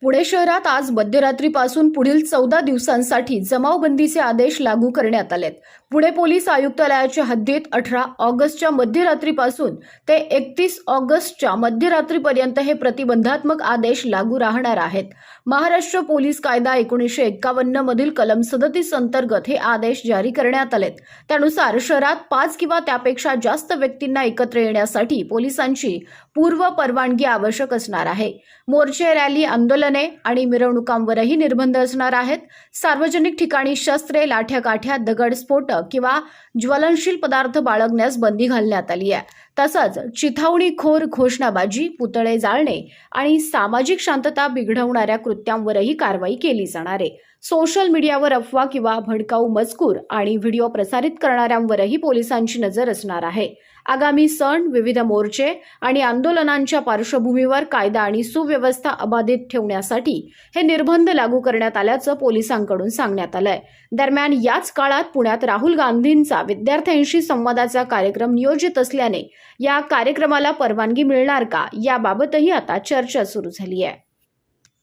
पुणे शहरात आज मध्यरात्रीपासून पुढील 14 दिवसांसाठी जमावबंदीचे आदेश लागू करण्यात आलेत। पुणे पोलीस आयुक्तालयाच्या हद्दीत 18 ऑगस्टच्या मध्यरात्रीपासून ते 31 ऑगस्टच्या मध्यरात्रीपर्यंत हे प्रतिबंधात्मक आदेश लागू राहणार आहेत। महाराष्ट्र पोलीस कायदा 1951 मधील कलम 37 अंतर्गत हे आदेश जारी करण्यात आलेत। त्यानुसार शहरात 5 किंवा त्यापेक्षा जास्त व्यक्तींना एकत्र येण्यासाठी पोलिसांची पूर्व परवानगी आवश्यक असणार आहे। मोर्चे, रॅली, आंदोलने आणि मिरवणुकांवरही निर्बंध असणार आहेत। सार्वजनिक ठिकाणी शस्त्रे, लाठ्या काठ्या, दगड, स्फोटक किंवा ज्वलनशील पदार्थ बाळगण्यास बंदी घालण्यात आली आहे। तसंच चिथावणीखोर घोषणाबाजी, पुतळे जाळणे आणि सामाजिक शांतता बिघडवणाऱ्या कृत्यांवरही कारवाई केली जाणार आहे। सोशल मीडियावर अफवा किंवा भडकाऊ मजकूर आणि व्हिडिओ प्रसारित करणाऱ्यांवरही पोलिसांची नजर असणार आहे। आगामी सण, विविध मोर्चे आणि आंदोलनांच्या पार्श्वभूमीवर कायदा आणि सुव्यवस्था अबाधित ठेवण्यासाठी हे निर्बंध लागू करण्यात आल्याचं पोलिसांकडून सांगण्यात आलंय। दरम्यान याच काळात पुण्यात राहुल गांधींचा विद्यार्थ्यांशी संवादाचा कार्यक्रम नियोजित असल्याने या कार्यक्रमाला परवानगी मिळणार का, याबाबतही आता चर्चा सुरू झाली आहे।